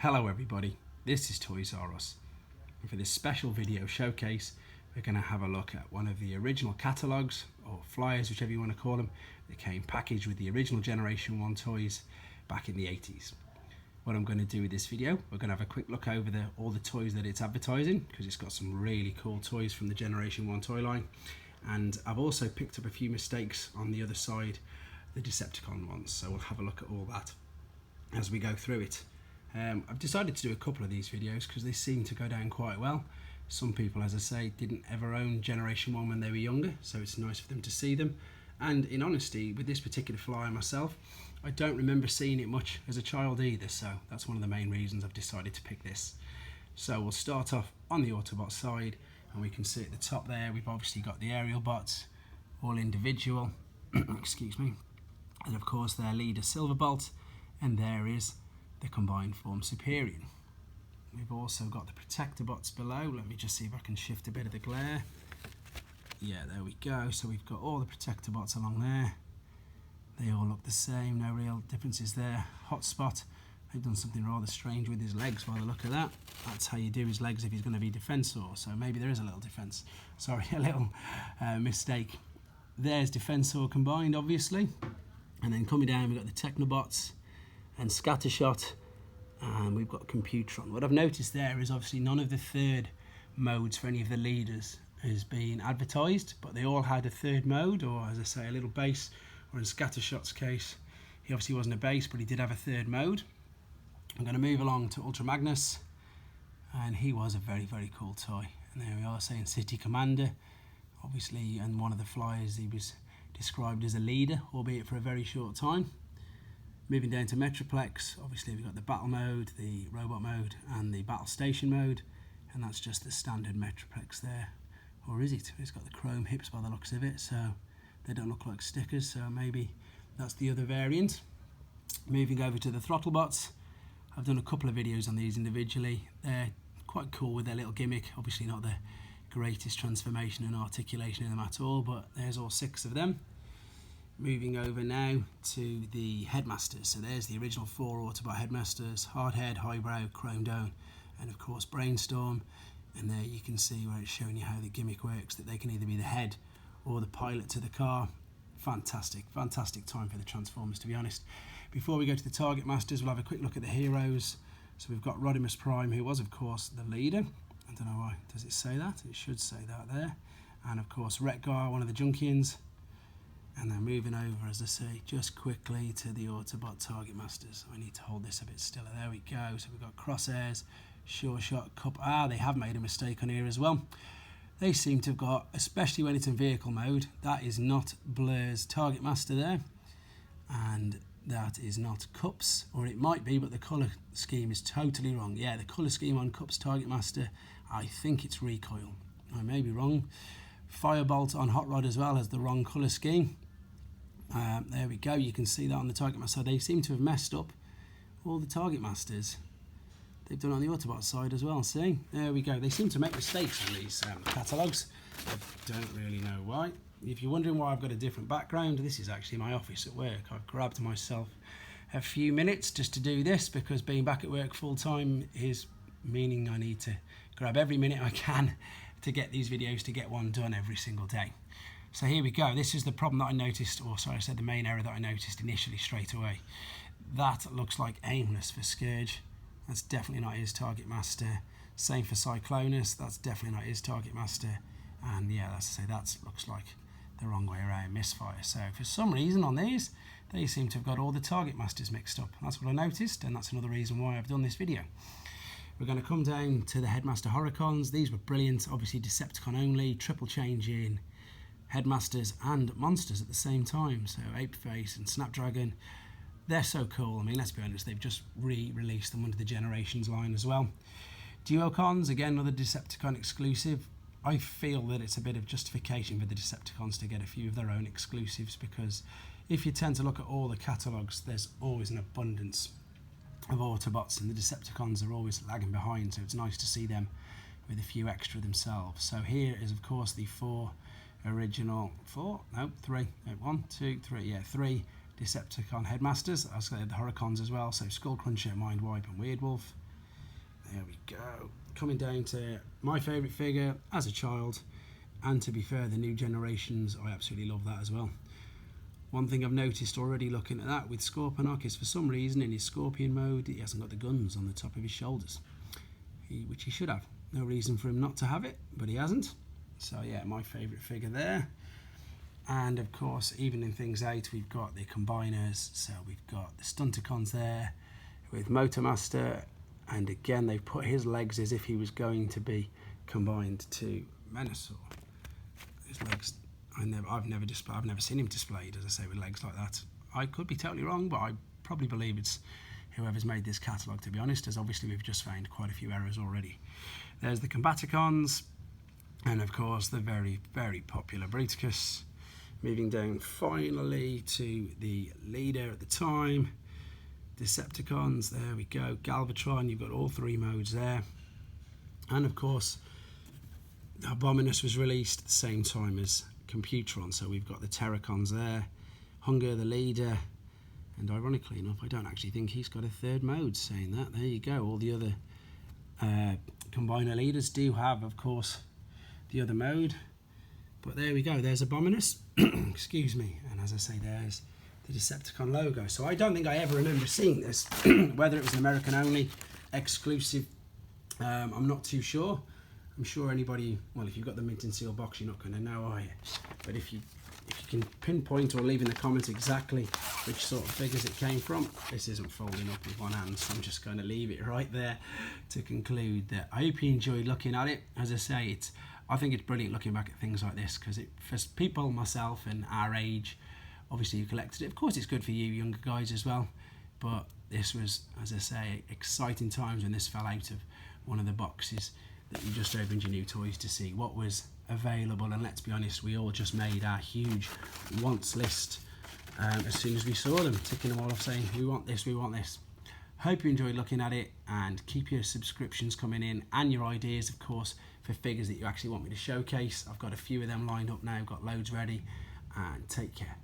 Hello everybody, this is Toys R Us, and for this special video showcase we're going to have a look at one of the original catalogues, or flyers, whichever you want to call them, that came packaged with the original Generation 1 toys back in the 80s. What I'm going to do with this video, we're going to have a quick look over all the toys that it's advertising, because it's got some really cool toys from the Generation 1 toy line, and I've also picked up a few mistakes on the other side, the Decepticon ones, so we'll have a look at all that as we go through it. I've decided to do a couple of these videos because they seem to go down quite well. Some people, as I say, didn't ever own Generation 1 when they were younger, so it's nice for them to see them. And in honesty, with this particular flyer myself, I don't remember seeing it much as a child either, so that's one of the main reasons I've decided to pick this. So we'll start off on the Autobot side, and we can see at the top there we've obviously got the aerial bots, all individual, excuse me, and of course their leader Silverbolt, and there is the combined form Superior. We've also got the protector bots below. Let me just see if I can shift a bit of the glare. Yeah, there we go. So we've got all the protector bots along there. They all look the same, no real differences there. Hotspot, they've done something rather strange with his legs by the look of that. That's how you do his legs if he's going to be defensor, so maybe there is a little defense. Sorry, a little mistake. There's defensor combined, obviously. And then coming down, we've got the Technobots and Scattershot, and we've got Computron. What I've noticed there is obviously none of the third modes for any of the leaders is being advertised, but they all had a third mode, or as I say, a little base, or in Scattershot's case, he obviously wasn't a base, but he did have a third mode. I'm going to move along to Ultra Magnus, and he was a very, very cool toy. And there we are, saying City Commander, obviously, and one of the flyers he was described as a leader, albeit for a very short time. Moving down to Metroplex, obviously we've got the battle mode, the robot mode, and the battle station mode, and that's just the standard Metroplex there. Or is it? It's got the chrome hips by the looks of it, so they don't look like stickers, so maybe that's the other variant. Moving over to the Throttlebots, I've done a couple of videos on these individually. They're quite cool with their little gimmick, obviously not the greatest transformation and articulation in them at all, but there's all 6 of them. Moving over now to the Headmasters. So there's the original 4 Autobot Headmasters: Hardhead, Highbrow, Chrome Dome, and of course Brainstorm. And there you can see where it's showing you how the gimmick works, that they can either be the head or the pilot to the car. Fantastic, fantastic time for the Transformers, to be honest. Before we go to the Targetmasters, we'll have a quick look at the heroes. So we've got Rodimus Prime, who was of course the leader. I don't know why, does it say that? It should say that there. And of course Retgar, one of the Junkians. And then moving over, as I say, just quickly to the Autobot Targetmasters. I need to hold this a bit stiller. There we go. So we've got Crosshairs, Sure Shot, Cup. They have made a mistake on here as well. They seem to have got, especially when it's in vehicle mode, that is not Blur's Targetmaster there. And that is not Cup's, or it might be, but the colour scheme is totally wrong. Yeah, the colour scheme on Cup's Targetmaster, I think it's Recoil. I may be wrong. Firebolt on Hot Rod as well has the wrong colour scheme. There we go, you can see that on the Targetmaster. So they seem to have messed up all the Targetmasters. They've done it on the Autobot side as well, see? There we go. They seem to make mistakes on these catalogues. I don't really know why. If you're wondering why I've got a different background, this is actually my office at work. I've grabbed myself a few minutes just to do this, because being back at work full time is meaning I need to grab every minute I can to get these videos, to get one done every single day. So here we go. This is the problem that I noticed, or sorry, I said the main error that I noticed initially straight away. That looks like Aimless for Scourge. That's definitely not his Targetmaster. Same for Cyclonus. That's definitely not his Targetmaster. And yeah, as I say, that looks like the wrong way around, Misfire. So for some reason on these, they seem to have got all the Targetmasters mixed up. That's what I noticed, and that's another reason why I've done this video. We're going to come down to the Headmaster Horicons. These were brilliant, obviously Decepticon only, triple change in Headmasters and monsters at the same time. So Apeface and Snapdragon, they're so cool. I mean, let's be honest, they've just re-released them under the Generations line as well. Duocons, again, another Decepticon exclusive. I feel that it's a bit of justification for the Decepticons to get a few of their own exclusives, because if you tend to look at all the catalogues, there's always an abundance of Autobots, and the Decepticons are always lagging behind, so it's nice to see them with a few extra themselves. So here is of course the 3 Decepticon Headmasters. I was going to the Horicons as well, so Skullcruncher, Mindwipe and Weirdwolf. There we go. Coming down to my favourite figure as a child, and to be fair, the new generations, I absolutely love that as well. One thing I've noticed already looking at that with Scorponok is for some reason in his Scorpion mode he hasn't got the guns on the top of his shoulders, which he should have. No reason for him not to have it, but he hasn't. So yeah, my favourite figure there. And of course, evening things out, we've got the combiners. So we've got the Stunticons there with Motormaster, and again they've put his legs as if he was going to be combined to Menasor. His legs, I've never seen him displayed, as I say, with legs like that. I could be totally wrong, but I probably believe it's whoever's made this catalogue, to be honest, as obviously we've just found quite a few errors already. There's the Combaticons, and of course the very, very popular Bruticus. Moving down finally to the leader at the time, Decepticons. There we go. Galvatron, you've got all three modes there. And of course, Abominus was released at the same time as Computron, so we've got the Terracons there, Hunger the leader, and ironically enough I don't actually think he's got a third mode. Saying that, there you go. All the other combiner leaders do have, of course, the other mode, but there we go. There's Abominus excuse me, and as I say, there's the Decepticon logo. So I don't think I ever remember seeing this whether it was an American only exclusive, I'm not too sure. I'm sure anybody, well, if you've got the mint and seal box, you're not going to know, are you? But if you can pinpoint or leave in the comments exactly which sort of figures it came from. This isn't folding up with one hand, so I'm just going to leave it right there to conclude that I hope you enjoyed looking at it. As I say, I think it's brilliant looking back at things like this, because for people, myself and our age, obviously you collected it. Of course it's good for you younger guys as well, but this was, as I say, exciting times when this fell out of one of the boxes that you just opened your new toys to see what was available. And let's be honest, we all just made our huge wants list as soon as we saw them, ticking them all off saying we want this, we want this. Hope you enjoyed looking at it, and keep your subscriptions coming in and your ideas, of course, for figures that you actually want me to showcase. I've got a few of them lined up now, got loads ready, and take care.